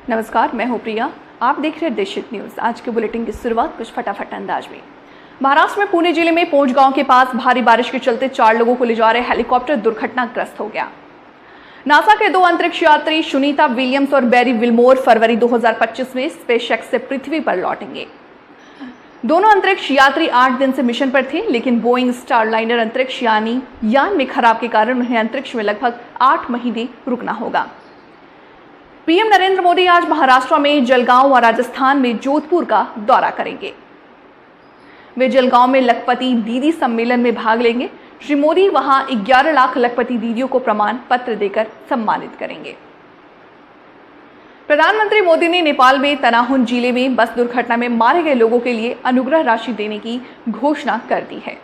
नमस्कार, मैं हूं प्रिया। आप देख रहे हैं देशहित न्यूज। आज के बुलेटिन की शुरुआत कुछ फटाफट अंदाज में। महाराष्ट्र में पुणे जिले में पोंच गांव के पास भारी बारिश के चलते 4 लोगों को ले जा रहे हेलीकॉप्टर दुर्घटनाग्रस्त हो गया। नासा के 2 अंतरिक्ष यात्री सुनीता विलियम्स और बैरी विल्मोर फरवरी 2025 में स्पेसएक्स से पृथ्वी पर लौटेंगे। दोनों अंतरिक्ष यात्री 8 दिन से मिशन पर थे, लेकिन बोइंग स्टारलाइनर अंतरिक्ष यान में खराब के कारण उन्हें अंतरिक्ष में लगभग 8 महीने रुकना होगा। पीएम नरेंद्र मोदी आज महाराष्ट्र में जलगांव और राजस्थान में जोधपुर का दौरा करेंगे। वे जलगांव में लखपति दीदी सम्मेलन में भाग लेंगे। श्री मोदी वहां 11 लाख लखपति दीदियों को प्रमाण पत्र देकर सम्मानित करेंगे। प्रधानमंत्री मोदी ने नेपाल में तनाहुन जिले में बस दुर्घटना में मारे गए लोगों के लिए अनुग्रह राशि देने की घोषणा कर दी है।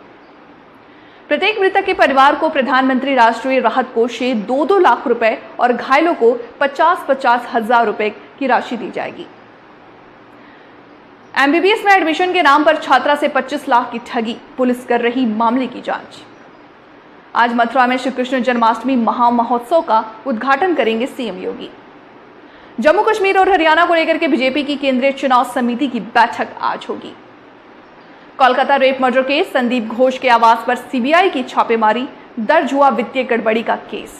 प्रत्येक मृतक के परिवार को प्रधानमंत्री राष्ट्रीय राहत कोष से 2-2 लाख रुपए और घायलों को 50-50 हजार रुपए की राशि दी जाएगी। एमबीबीएस में एडमिशन के नाम पर छात्रा से 25 लाख की ठगी, पुलिस कर रही मामले की जांच। आज मथुरा में श्री कृष्ण जन्माष्टमी महामहोत्सव का उद्घाटन करेंगे सीएम योगी। जम्मू कश्मीर और हरियाणा को लेकर के बीजेपी की केंद्रीय चुनाव समिति की बैठक आज होगी। Kolkata rape murder case, Sandeep Ghosh के आवास पर सीबीआई की छापेमारी, दर्ज हुआ वित्तीय गड़बड़ी का केस।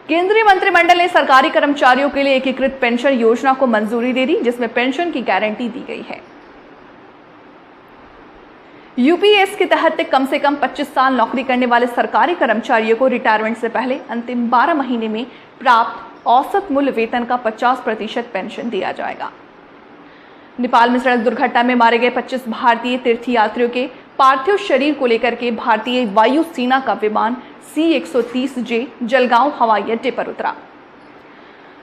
केंद्रीय मंत्रिमंडल ने सरकारी कर्मचारियों के लिए एकीकृत पेंशन योजना को मंजूरी दे दी, जिसमें पेंशन की गारंटी दी गई है। यूपीएस के तहत कम से कम 25 साल नौकरी करने वाले सरकारी कर्मचारियों को रिटायरमेंट से पहले अंतिम 12 महीने में प्राप्त औसत मूल्य वेतन का 50% पेंशन दिया जाएगा। नेपाल में सड़क दुर्घटना में मारे गए 25 भारतीय तीर्थयात्रियों के पार्थिव शरीर को लेकर के भारतीय वायु सेना का विमान C-130J जलगांव हवाई अड्डे पर उतरा।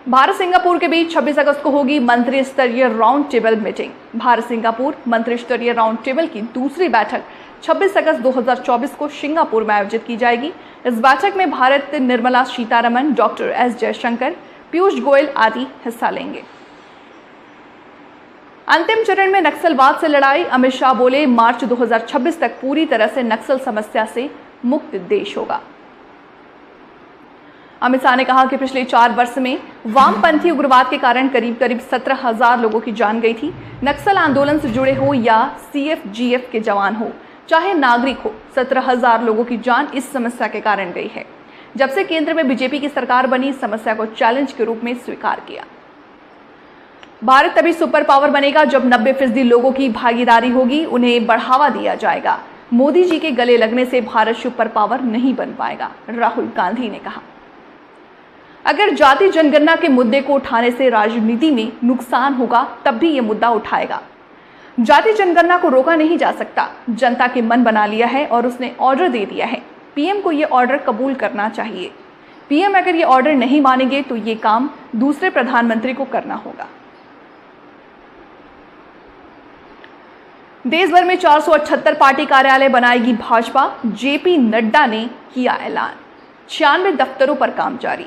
भारत सिंगापुर के बीच 26 अगस्त को होगी मंत्री स्तरीय round table meeting. Bharat Singapore मंत्री स्तरीय राउंड टेबल की दूसरी बैठक 26 अगस्त 2024 को सिंगापुर में आयोजित की जाएगी। इस बैठक में भारत निर्मला सीतारमण, डॉक्टर S जयशंकर, पीयूष गोयल आदि हिस्सा लेंगे। अंतिम चरण में नक्सलवाद से लड़ाई, अमित शाह बोले मार्च 2026 तक पूरी तरह से नक्सल समस्या से मुक्त देश होगा। अमित शाह ने कहा कि पिछले 4 वर्ष में वामपंथी उग्रवाद के कारण करीब 17,000 लोगों की जान गई थी। नक्सल आंदोलन से जुड़े हो या CFGF के जवान हो, चाहे नागरिक हो, 17,000 लोगों की जान इस समस्या के कारण गई है। जब से केंद्र में बीजेपी की सरकार बनी, इस समस्या को चैलेंज के रूप में स्वीकार किया। भारत तभी सुपर पावर बनेगा जब 90% लोगों की भागीदारी होगी, उन्हें बढ़ावा दिया जाएगा। मोदी जी के गले लगने से भारत सुपर पावर नहीं बन पाएगा, राहुल गांधी ने कहा। अगर जाति जनगणना के मुद्दे को उठाने से राजनीति में नुकसान होगा, तब भी यह मुद्दा उठाएगा। जाति जनगणना को रोका नहीं जा सकता। जनता के मन बना लिया है और उसने ऑर्डर दे दिया है। पीएम को यह ऑर्डर कबूल करना चाहिए। पीएम अगर ये ऑर्डर नहीं मानेंगे तो ये काम दूसरे प्रधानमंत्री को करना होगा। देश भर में 478 पार्टी कार्यालय बनाएगी भाजपा, जेपी नड्डा ने किया ऐलान। 96 दफ्तरों पर काम जारी।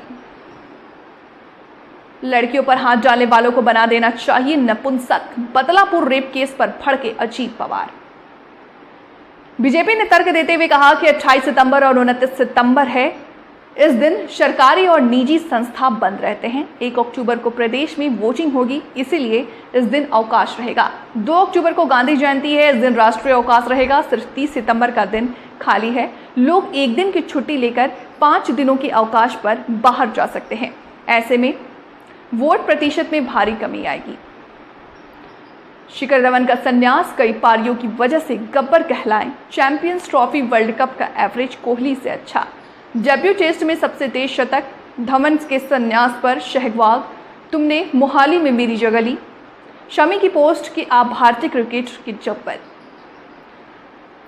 लड़कियों पर हाथ डालने वालों को बना देना चाहिए नपुंसक, बदलापुर रेप केस पर भड़के अजीत पवार। बीजेपी ने तर्क देते हुए कहा कि 28 सितंबर और 29 सितंबर है, इस दिन सरकारी और निजी संस्था बंद रहते हैं। 1 अक्टूबर को प्रदेश में वोटिंग होगी, इसीलिए इस दिन अवकाश रहेगा। 2 अक्टूबर को गांधी जयंती है, इस दिन राष्ट्रीय अवकाश रहेगा। सिर्फ 30 सितंबर का दिन खाली है। लोग एक दिन की छुट्टी लेकर 5 दिनों के अवकाश पर बाहर जा सकते हैं। ऐसे में वोट प्रतिशत में भारी कमी आएगी। शिखर धवन का संन्यास, कई पारियों की वजह से गब्बर कहलाएं। चैंपियंस ट्रॉफी वर्ल्ड कप का एवरेज कोहली से अच्छा। डेब्यू टेस्ट में सबसे तेज शतक, धवन के संन्यास पर सहवाग, तुमने मोहाली में मेरी जगह ली। शमी की पोस्ट कि आप भारतीय क्रिकेट की जब्बर।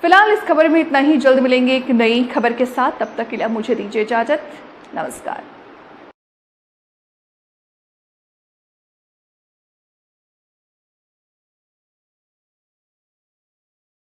फिलहाल इस खबर में इतना ही। जल्द मिलेंगे एक नई खबर के साथ, तब तक के लिए मुझे दीजिए इजाजत। नमस्कार।